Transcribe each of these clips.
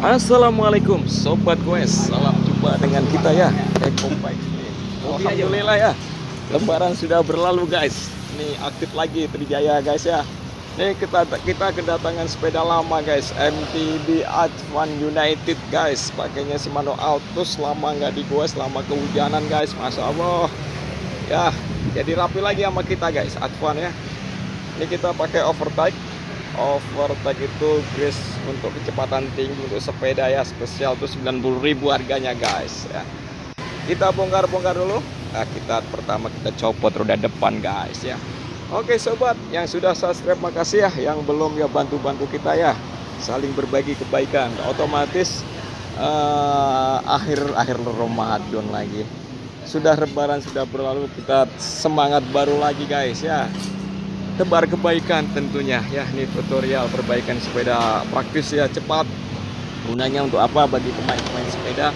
Assalamualaikum Sobat Goes, salam jumpa dengan kita ya. Alhamdulillah ya, Lebaran sudah berlalu guys. Ini aktif lagi Trijaya guys ya. Ini kita kedatangan sepeda lama guys, MTB Advan United guys. Pakainya Shimano Altus, lama nggak digoes, lama kehujanan guys. Masya Allah ya, jadi rapi lagi sama kita guys, Advan ya. Ini kita pakai overtake itu grace untuk kecepatan tinggi untuk sepeda ya, spesial tuh 90.000 harganya guys ya. Kita bongkar dulu. Nah, pertama kita copot roda depan guys ya. Oke sobat yang sudah subscribe makasih ya, yang belum ya bantu kita ya, saling berbagi kebaikan. Otomatis akhir Ramadan lagi, sudah Lebaran sudah berlalu, kita semangat baru lagi guys ya. Tebar kebaikan tentunya ya. Ini tutorial perbaikan sepeda praktis ya, cepat. Gunanya untuk apa? Bagi pemain sepeda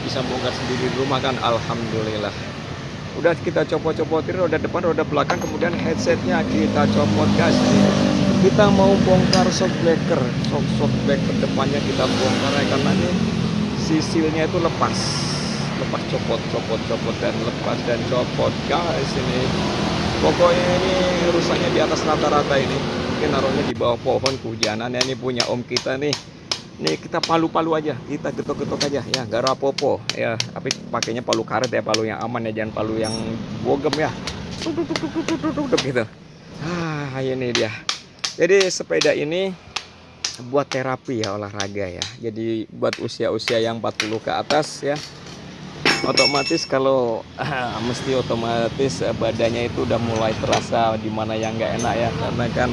bisa bongkar sendiri di rumah kan. Alhamdulillah. Udah kita copot-copotin roda depan, roda belakang, kemudian headsetnya kita copot guys. Kita mau bongkar shockbreaker depannya kita bongkar ya, karena ini sisilnya itu lepas copot dan lepas dan copot guys. Ini pokoknya ini rusaknya di atas rata-rata ini. Mungkin naruhnya di bawah pohon kehujanan ya. Ini punya om kita nih. Nih kita palu-palu aja, kita getok-getok aja ya, gak rapopo ya. Tapi pakainya palu karet ya, palu yang aman ya, jangan palu yang bogem ya. Gitu. Ini dia. Jadi sepeda ini buat terapi ya, olahraga ya. Jadi buat usia-usia yang 40 ke atas ya. Otomatis kalau mesti otomatis badannya itu udah mulai terasa di mana yang nggak enak ya, karena kan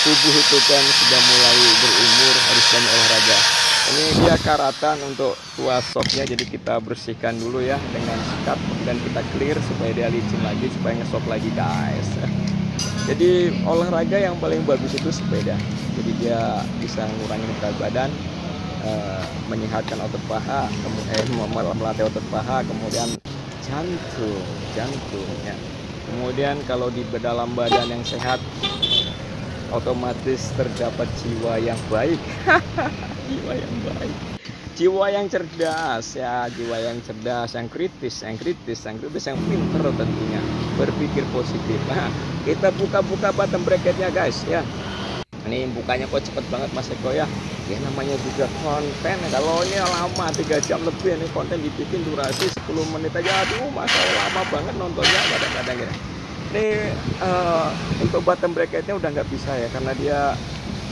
tubuh itu kan sudah mulai berumur, harus banyak olahraga. Ini dia karatan untuk tuas shocknya, jadi kita bersihkan dulu ya dengan sikat, kemudian kita clear supaya dia licin lagi, supaya nge-shock lagi guys. Jadi olahraga yang paling bagus itu sepeda, jadi dia bisa mengurangi berat badan, menyehatkan otot paha, melatih otot paha, kemudian jantung ya. Kemudian kalau di dalam badan yang sehat, otomatis terdapat jiwa yang baik. Jiwa yang cerdas ya, jiwa yang cerdas, yang kritis, yang pinter tentunya, berpikir positif. Nah, kita buka bottom bracketnya guys ya. Ini bukanya kok cepet banget Mas Eko ya. Ya namanya juga konten. Kalau ini lama 3 jam lebih, ini konten dibikin durasi 10 menit aja. Aduh, masa lama banget nontonnya kadang-kadang ya. Ini untuk bottom bracketnya udah nggak bisa ya, karena dia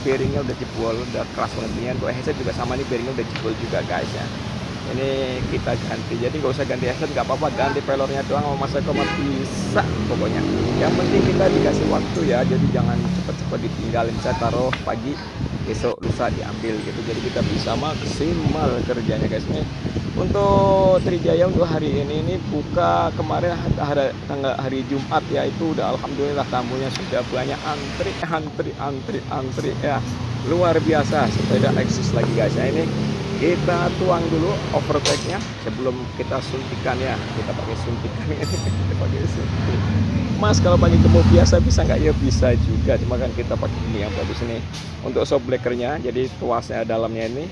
bearingnya udah jebol, udah keras banget. Untuk headset juga sama nih, bearingnya udah jebol juga guys ya. Ini kita ganti, jadi nggak usah ganti headset, nggak apa-apa, ganti pelornya doang sama Mas Eko bisa pokoknya. Yang penting kita dikasih waktu ya, jadi jangan cepet-cepet ditinggalin. Saya taruh pagi, besok lusa diambil gitu, jadi kita bisa maksimal kerjanya guys. Nih untuk Trijaya untuk hari ini buka kemarin hari Jumat ya, itu udah alhamdulillah tamunya sudah banyak, antri ya, luar biasa. Sepeda eksis lagi guys ya. Ini kita tuang dulu overtake-nya sebelum kita suntikan ya. Kita pakai suntikan ini. Kita pakai suntik. Mas kalau pakai gemuk biasa bisa nggak? Ya bisa juga, cuma kan kita pakai ini yang bagus ini untuk shockbreaker-nya. Jadi tuasnya dalamnya ini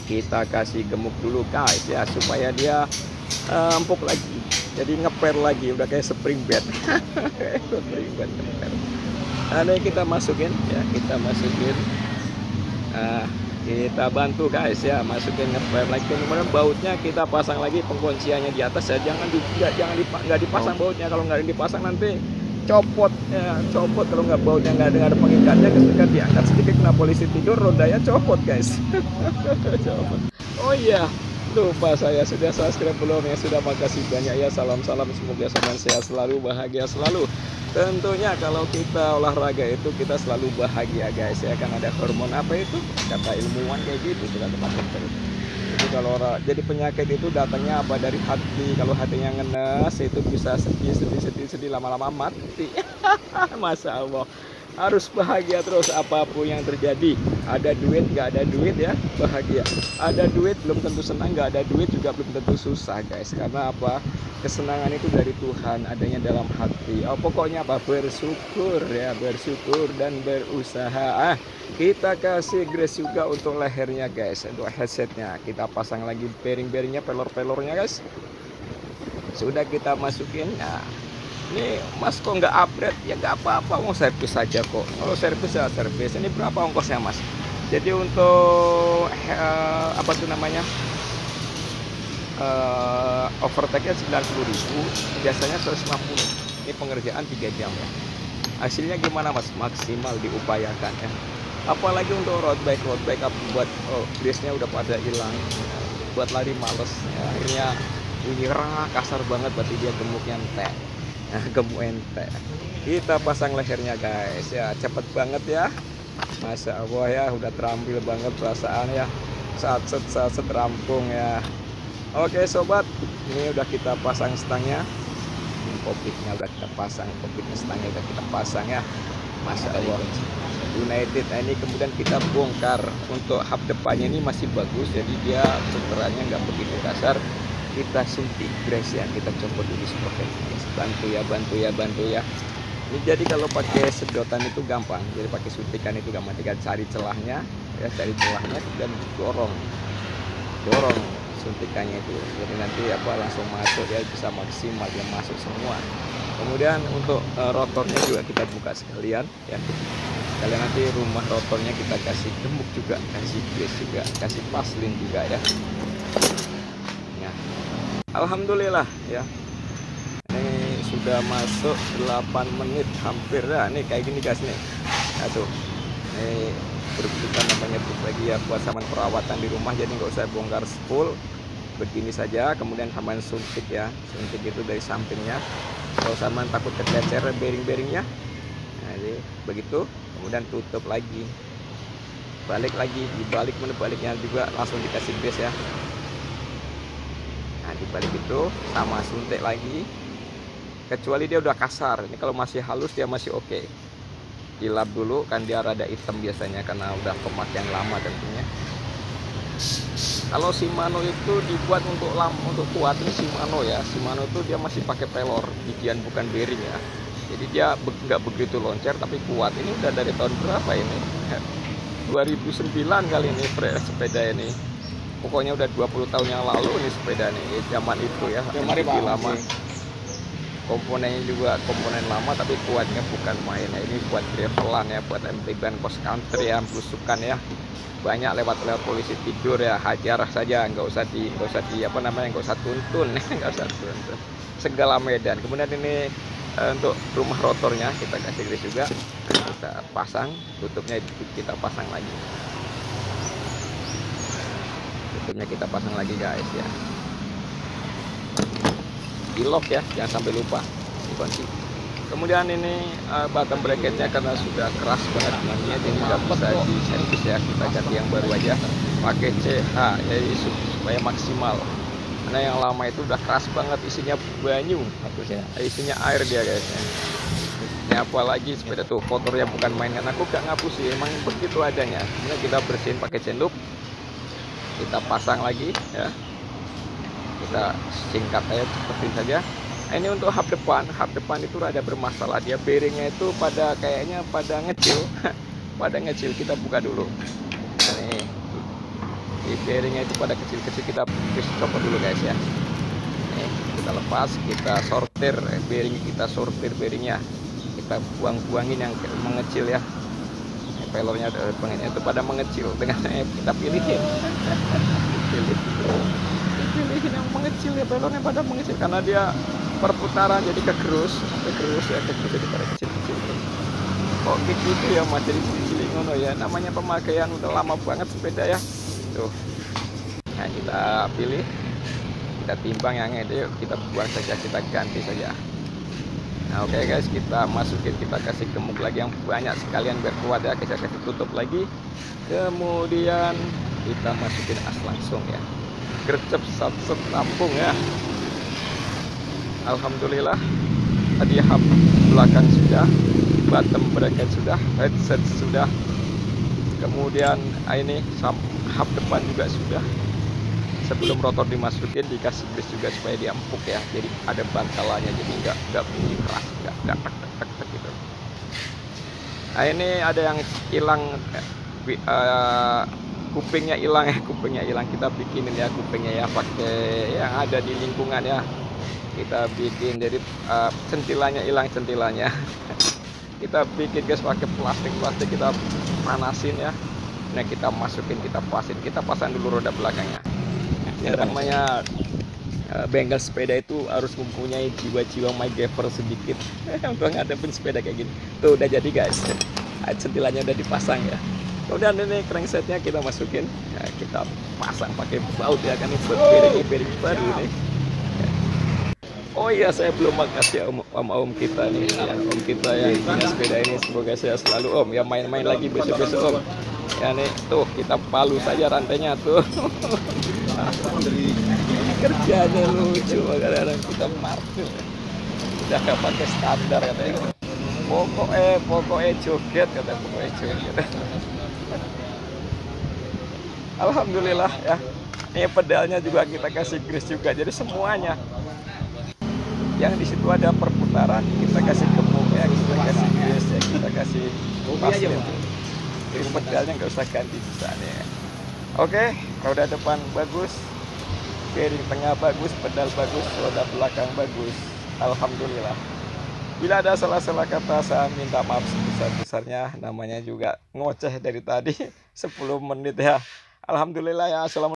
kita kasih gemuk dulu guys ya, supaya dia empuk lagi, jadi ngeper lagi, udah kayak spring bed. Nah, ini kita masukin ya, kita bantu guys ya, masukin ngeper lagi. Kemudian bautnya kita pasang lagi, pengkunciannya di atas ya, jangan dipasang bautnya. Kalau nggak dipasang nanti copot ya, kalau nggak bautnya nggak ada pengikatnya, ketika diangkat sedikit kena polisi tidur, rodanya copot guys. Copot. Oh iya, lupa saya, sudah subscribe belum ya? Sudah, makasih banyak ya. Salam semoga saman sehat selalu, bahagia selalu. Tentunya kalau kita olahraga itu kita selalu bahagia guys ya, kan ada hormon apa itu, kata ilmuwan kayak gitu, kita tempat dokter. Jadi kalau jadi penyakit itu datangnya apa? Dari hati. Kalau hatinya ngenes itu bisa sedih lama-lama mati. Masya Allah. harus bahagia terus apapun yang terjadi. Ada duit nggak ada duit ya bahagia, ada duit belum tentu senang, nggak ada duit juga belum tentu susah guys. Karena apa, kesenangan itu dari Tuhan, adanya dalam hati. Pokoknya apa, bersyukur ya, bersyukur dan berusaha. Kita kasih grace juga untuk lehernya guys, untuk headsetnya kita pasang lagi bearing-bearingnya, pelor-pelornya guys, sudah kita masukin. Nah ini mas kok nggak upgrade, ya nggak apa-apa, mau servis saja kok. Kalau servis ya servis. Ini berapa ongkosnya mas? Jadi untuk apa tuh namanya, overtake-nya 90.000, biasanya 150. Ini pengerjaan 3 jam ya. Hasilnya gimana mas? Maksimal, diupayakan ya. Apalagi untuk road bike buat brace-nya udah pada hilang, buat lari males ya. Akhirnya bunyi kasar banget, berarti dia gemuknya entek. Nah, gemuk ente. Kita pasang lehernya guys ya, cepet banget ya. Masya Allah ya, udah terampil banget perasaan ya. Saat rampung ya. Oke sobat, ini udah kita pasang stangnya. Ini kokpitnya udah kita pasang, kokpitnya stangnya udah kita pasang ya. Masya Allah. United. Nah, ini kemudian kita bongkar. Untuk hub depannya ini masih bagus, jadi dia puterannya nggak begitu kasar. Kita suntik brace ya, kita copot dulu sprocket. Bantu ya. Ini jadi kalau pakai sedotan itu gampang, jadi pakai suntikan itu gampang. Tinggal cari celahnya ya, dan dorong suntikannya itu, jadi nanti apa langsung masuk ya, bisa maksimal dia masuk semua. Kemudian untuk rotornya juga kita buka sekalian ya. Kalian nanti rumah rotornya kita kasih gemuk juga, kasih brace juga, kasih paslin juga ya. Alhamdulillah ya, ini sudah masuk 8 menit hampir ya. Nih kayak gini guys nih. Aduh, ini kita namanya lagi ya, buat saman perawatan di rumah, jadi nggak usah bongkar full, begini saja. Kemudian saman suntik ya, suntik itu dari sampingnya. Kalau saman takut kececer bearing-bearingnya, nah jadi begitu. Kemudian tutup lagi, balik lagi, dibalik, baliknya juga langsung dikasih brace ya. Nah dibalik itu sama suntik lagi, kecuali dia udah kasar. Ini kalau masih halus dia masih oke. Dilap dulu kan, dia rada hitam biasanya karena udah pemakaian lama tentunya. Kalau Shimano itu dibuat untuk kuat, ini Shimano ya. Shimano itu dia masih pakai pelor bijian, bukan bearing ya. Jadi dia nggak begitu loncer tapi kuat. Ini udah dari tahun berapa ini? 2009 kali ini sepeda ini. Pokoknya udah 20 tahun yang lalu nih sepeda nih, zaman itu ya, MTB lama. Komponennya juga komponen lama tapi kuatnya bukan main ya. Ini buat gravelan ya, buat MTB cross country ya, belusukan ya. Banyak lewat polisi tidur ya, hajar saja, nggak usah tuntun nggak usah tuntun, segala medan. Kemudian ini untuk rumah rotornya kita kasih grease juga, kita pasang, tutupnya kita pasang lagi. Tutupnya kita pasang lagi guys ya, di lock ya, jangan sampai lupa dikunci. Kemudian ini bottom bracketnya karena sudah keras banget benangnya, jadi nggak bisa di servis ya, kita ganti yang baru aja pakai CH jadi supaya maksimal. Karena yang lama itu udah keras banget, isinya banyu, isinya air dia guys ya. Ini apalagi sepeda tuh kotornya bukan main, kan aku gak ngapus sih, emang begitu adanya. Kemudian kita bersihin pakai chain loop, kita pasang lagi ya, kita singkat aja, cepetin saja. Nah, ini untuk hub depan itu rada bermasalah, dia bearingnya itu kayaknya pada ngecil kita buka dulu. Nah, ini di bearingnya itu pada kecil-kecil, kita copot dulu guys ya. Nih, kita lepas, kita sortir bearingnya, kita buangin yang mengecil ya. Pelornya itu pada mengecil, dengan kita pilihin yang mengecil ya, pelornya pada mengecil karena dia perputaran jadi kegerus ya, jadi pada kecil-kecil. Kok gitu ya mas, jadi cilik ngono ya, namanya pemakaian udah lama banget sepeda ya tuh. Nah kita pilih, kita timbang yang itu, kita buang saja, kita ganti saja. Nah oke guys, kita masukin, kita kasih gemuk lagi yang banyak sekalian biar kuat ya. Kita kasih tutup lagi, kemudian kita masukin as langsung ya, gercep set rampung ya. Alhamdulillah tadi hub belakang sudah, bottom bracket sudah, headset sudah, kemudian ini hub depan juga sudah. Sebelum rotor dimasukin dikasih grease juga supaya dia empuk ya, jadi ada bantalannya, jadi nggak bunyi keras, nggak tek tek tek tek gitu. Nah ini ada yang hilang, kupingnya hilang ya, kupingnya hilang, kita bikinin ya kupingnya ya, pakai yang ada di lingkungan ya, kita bikin. Jadi centilanya hilang, centilanya kita bikin guys pakai plastik, kita panasin ya. Nah kita masukin, kita pasang dulu roda belakangnya. Yang namanya bengkel sepeda itu harus mempunyai jiwa-jiwa MacGyver sedikit untuk ngadepin sepeda kayak gini. Tuh udah jadi guys, centilanya udah dipasang ya. Kemudian ini cranksetnya kita masukin ya, kita pasang pakai baut ya kan, ini bearing baru nih. Oh iya, saya belum makasih ya om kita nih, ya, om kita yang punya sepeda ini, semoga saya selalu om ya, main-main lagi besok-besok om ya. Nih tuh kita palu saja rantainya tuh. Kerjanya lucu, kadang-kadang kita martil udah gak pakai standar katanya, pokoknya joget kata, pokoknya joget. Alhamdulillah ya, ini pedalnya juga kita kasih grease juga, jadi semuanya yang di situ ada perputaran kita kasih gemuk ya, kita kasih grease ya, kita kasih pasir. Jadi pedalnya nggak usah ganti bisa nih. Oke, roda depan bagus, bearing tengah bagus, pedal bagus, roda belakang bagus. Alhamdulillah. Bila ada salah-salah kata saya minta maaf sebesar-besarnya, namanya juga ngoceh dari tadi 10 menit ya. Alhamdulillah ya. Assalamualaikum.